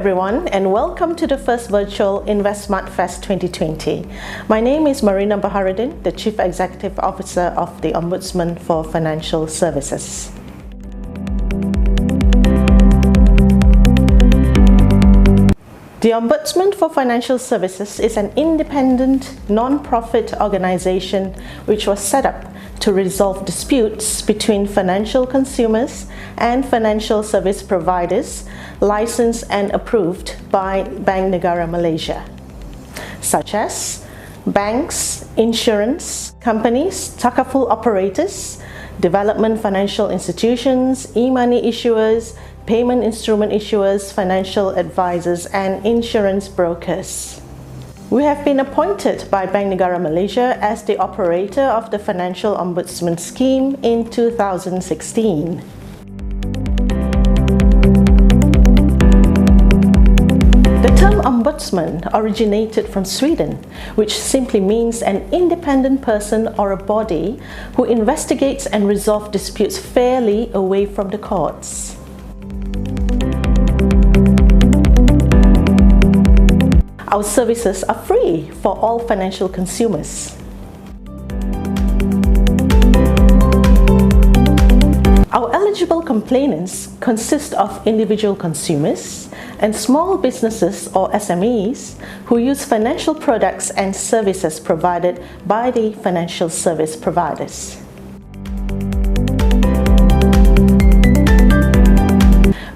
everyone, and welcome to the first virtual InvestSmart Fest 2020. My name is Marina Baharuddin, the Chief Executive Officer of the Ombudsman for Financial Services. The Ombudsman for Financial Services is an independent, non-profit organization which was set up to resolve disputes between financial consumers and financial service providers licensed and approved by Bank Negara Malaysia, such as banks, insurance companies, takaful operators, development financial institutions, e-money issuers, payment instrument issuers, financial advisors, and insurance brokers. We have been appointed by Bank Negara Malaysia as the operator of the Financial Ombudsman Scheme in 2016. The term ombudsman originated from Sweden, which simply means an independent person or a body who investigates and resolves disputes fairly away from the courts. Our services are free for all financial consumers. Our eligible complainants consist of individual consumers and small businesses or SMEs who use financial products and services provided by the financial service providers.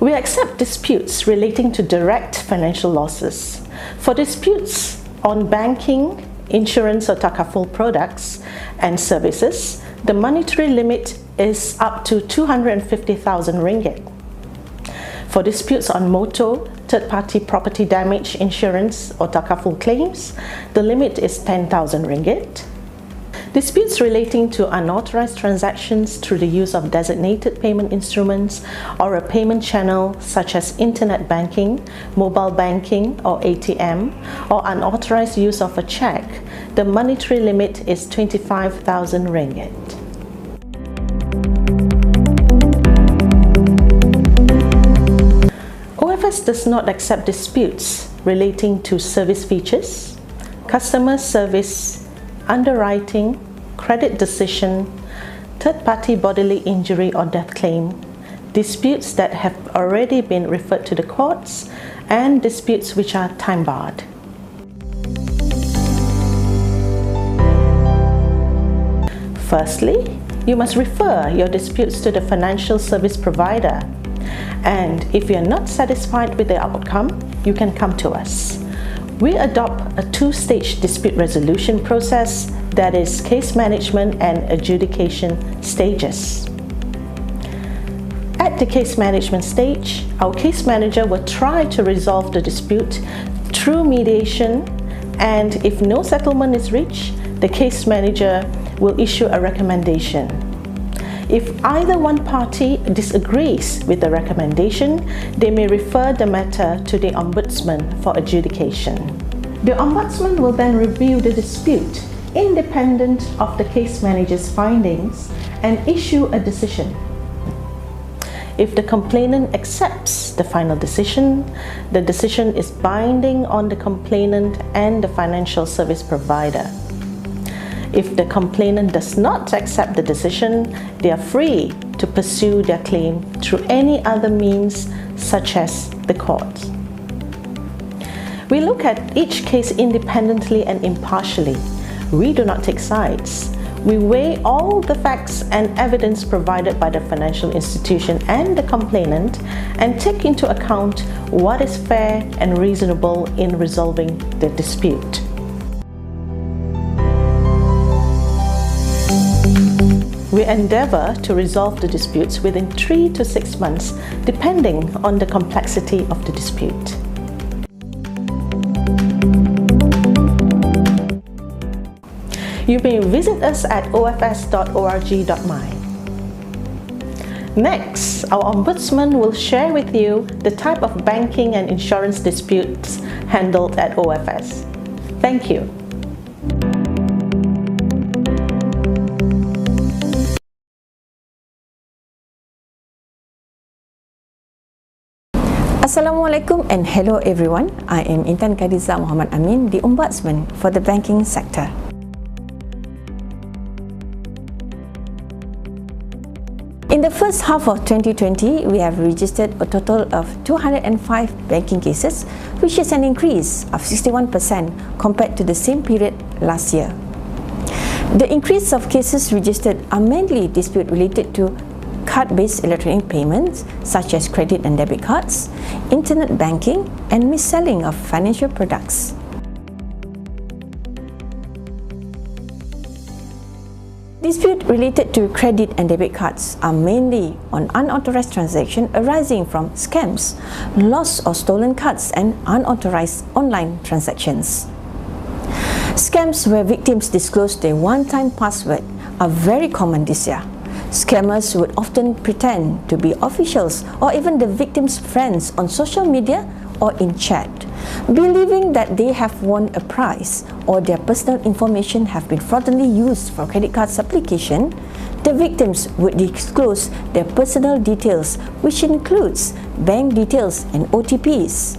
We accept disputes relating to direct financial losses. For disputes on banking, insurance or takaful products and services, the monetary limit is up to 250,000 ringgit. For disputes on motor, third-party property damage insurance or takaful claims, the limit is 10,000 ringgit. Disputes relating to unauthorized transactions through the use of designated payment instruments or a payment channel such as internet banking, mobile banking or ATM, or unauthorized use of a check, the monetary limit is 25,000 ringgit. OFS does not accept disputes relating to service features, customer service, underwriting, credit decision, third-party bodily injury or death claim, disputes that have already been referred to the courts, and disputes which are time-barred. Firstly, you must refer your disputes to the financial service provider, and if you are not satisfied with the outcome, you can come to us. We adopt a two-stage dispute resolution process, that is, case management and adjudication stages. At the case management stage, our case manager will try to resolve the dispute through mediation, and if no settlement is reached, the case manager will issue a recommendation. If either one party disagrees with the recommendation, they may refer the matter to the Ombudsman for adjudication. The Ombudsman will then review the dispute independent of the case manager's findings and issue a decision. If the complainant accepts the final decision, the decision is binding on the complainant and the financial service provider. If the complainant does not accept the decision, they are free to pursue their claim through any other means, such as the court. We look at each case independently and impartially. We do not take sides. We weigh all the facts and evidence provided by the financial institution and the complainant and take into account what is fair and reasonable in resolving the dispute. We endeavour to resolve the disputes within 3 to 6 months, depending on the complexity of the dispute. You may visit us at ofs.org.my. Next, our Ombudsman will share with you the type of banking and insurance disputes handled at OFS. Thank you. Assalamualaikum and hello everyone. I am Intan Khadijah Muhammad Amin, the Ombudsman for the banking sector. In the first half of 2020, we have registered a total of 205 banking cases, which is an increase of 61% compared to the same period last year. The increase of cases registered are mainly disputes related to card-based electronic payments such as credit and debit cards, internet banking, and mis-selling of financial products. Disputes related to credit and debit cards are mainly on unauthorized transactions arising from scams, lost or stolen cards, and unauthorized online transactions. Scams where victims disclose their one-time password are very common this year. Scammers would often pretend to be officials or even the victim's friends on social media or in chat, believing that they have won a prize or their personal information have been fraudulently used for credit card application. The victims would disclose their personal details, which includes bank details and OTPs.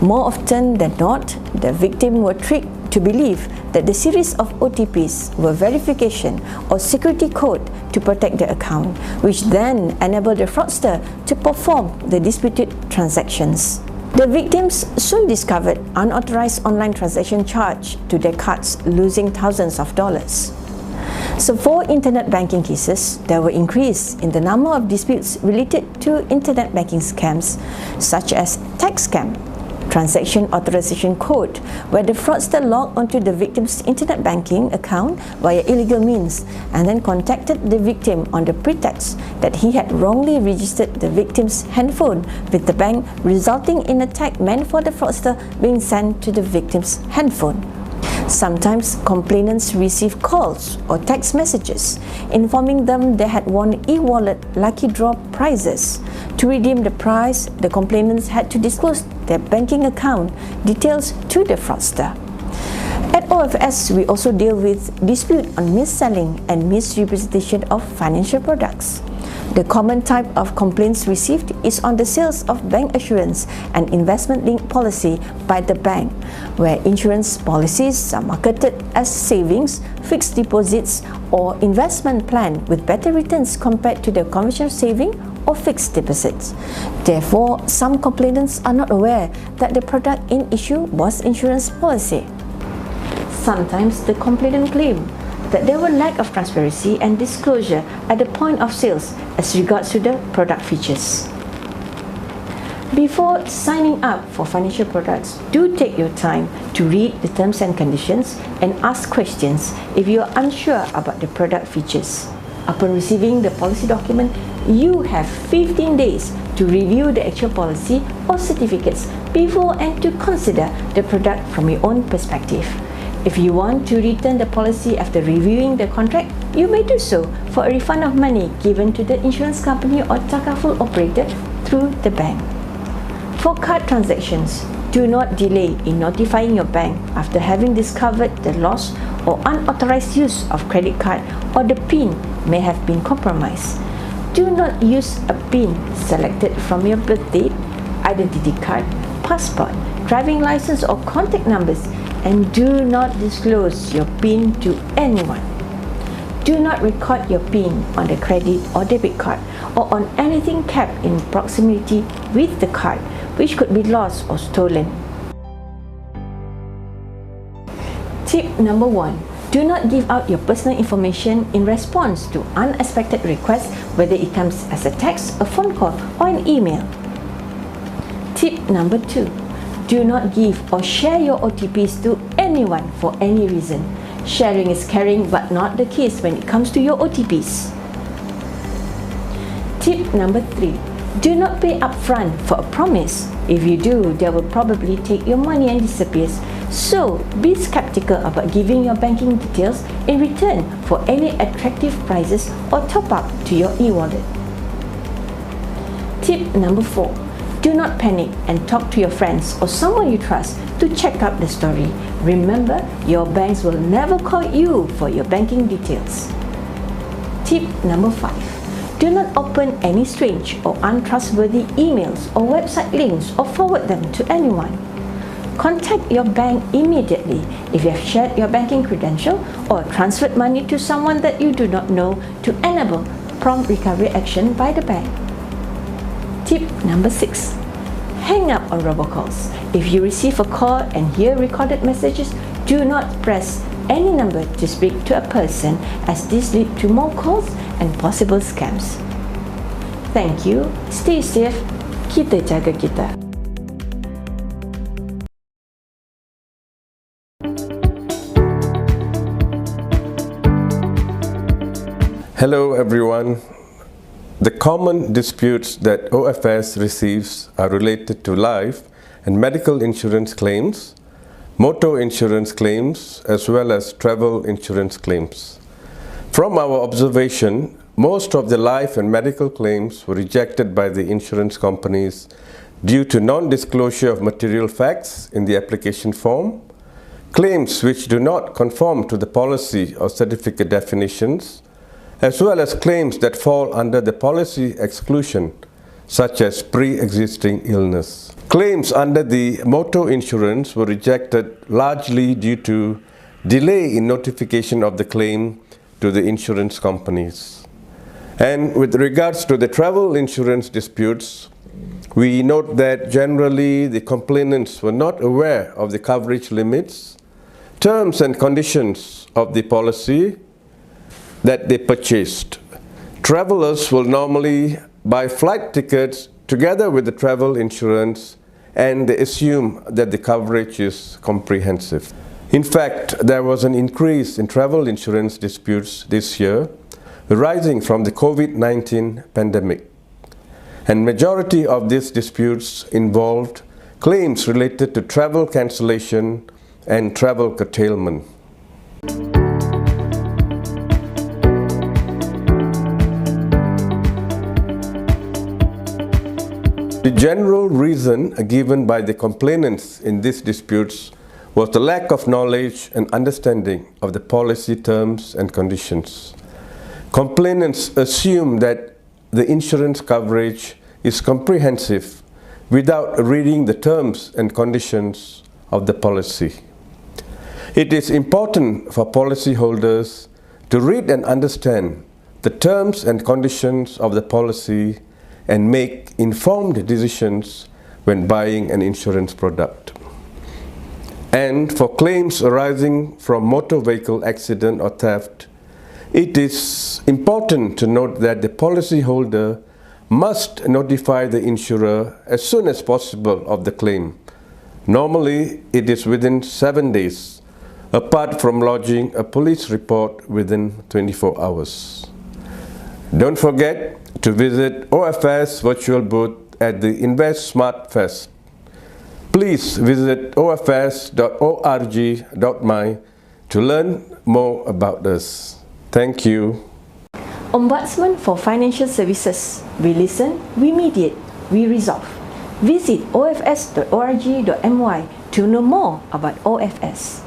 More often than not, the victim were tricked to believe that the series of OTPs were verification or security code to protect the account, which then enabled the fraudster to perform the disputed transactions. The victims soon discovered unauthorized online transaction charged to their cards, losing thousands of dollars. So for internet banking cases, there were increase in the number of disputes related to internet banking scams, such as tax scam, transaction authorization code, where the fraudster logged onto the victim's internet banking account via illegal means and then contacted the victim on the pretext that he had wrongly registered the victim's handphone with the bank, resulting in a tag meant for the fraudster being sent to the victim's handphone. Sometimes complainants receive calls or text messages informing them they had won e-wallet lucky draw prizes. To redeem the prize, the complainants had to disclose their banking account details to the fraudster. At OFS, we also deal with dispute on mis-selling and misrepresentation of financial products. The common type of complaints received is on the sales of bank assurance and investment-linked policy by the bank, where insurance policies are marketed as savings, fixed deposits, or investment plan with better returns compared to the conventional saving or fixed deposits. Therefore, some complainants are not aware that the product in issue was insurance policy. Sometimes the complainant claim that there were lack of transparency and disclosure at the point of sales as regards to the product features. Before signing up for financial products, do take your time to read the terms and conditions and ask questions if you are unsure about the product features. Upon receiving the policy document, you have 15 days to review the actual policy or certificates before and to consider the product from your own perspective. If you want to return the policy after reviewing the contract, you may do so for a refund of money given to the insurance company or takaful operator through the bank. For card transactions, do not delay in notifying your bank after having discovered the loss or unauthorized use of credit card or the PIN may have been compromised. Do not use a PIN selected from your birth date, identity card, passport, driving license or contact numbers, and do not disclose your PIN to anyone. Do not record your PIN on the credit or debit card or on anything kept in proximity with the card, which could be lost or stolen. Tip number 1. Do not give out your personal information in response to unexpected requests, whether it comes as a text, a phone call, or an email. Tip number 2. Do not give or share your OTPs to anyone for any reason. Sharing is caring, but not the case when it comes to your OTPs. Tip number 3. Do not pay upfront for a promise. If you do, they will probably take your money and disappears. So, be skeptical about giving your banking details in return for any attractive prizes or top up to your e-wallet. Tip number 4. Do not panic and talk to your friends or someone you trust to check out the story. Remember, your banks will never call you for your banking details. Tip number 5. Do not open any strange or untrustworthy emails or website links or forward them to anyone. Contact your bank immediately if you have shared your banking credential or transferred money to someone that you do not know to enable prompt recovery action by the bank. Tip number 6. Hang up on robocalls. If you receive a call and hear recorded messages, do not press any number to speak to a person, as this leads to more calls and possible scams. Thank you. Stay safe. Kita jaga kita. Hello everyone. The common disputes that OFS receives are related to life and medical insurance claims, motor insurance claims, as well as travel insurance claims. From our observation, most of the life and medical claims were rejected by the insurance companies due to non-disclosure of material facts in the application form, claims which do not conform to the policy or certificate definitions, as well as claims that fall under the policy exclusion, such as pre-existing illness. Claims under the motor insurance were rejected largely due to delay in notification of the claim to the insurance companies. And with regards to the travel insurance disputes, we note that generally the complainants were not aware of the coverage limits, terms and conditions of the policy that they purchased. Travelers will normally buy flight tickets together with the travel insurance, and they assume that the coverage is comprehensive. In fact, there was an increase in travel insurance disputes this year, arising from the COVID-19 pandemic. And majority of these disputes involved claims related to travel cancellation and travel curtailment. The general reason given by the complainants in these disputes was the lack of knowledge and understanding of the policy terms and conditions. Complainants assume that the insurance coverage is comprehensive without reading the terms and conditions of the policy. It is important for policyholders to read and understand the terms and conditions of the policy and make informed decisions when buying an insurance product. And for claims arising from motor vehicle accident or theft, it is important to note that the policyholder must notify the insurer as soon as possible of the claim. Normally, it is within 7 days, apart from lodging a police report within 24 hours. Don't forget to visit OFS virtual booth at the Invest Smart Fest. Please visit ofs.org.my to learn more about us. Thank you. Ombudsman for Financial Services. We listen, we mediate, we resolve. Visit ofs.org.my to know more about OFS.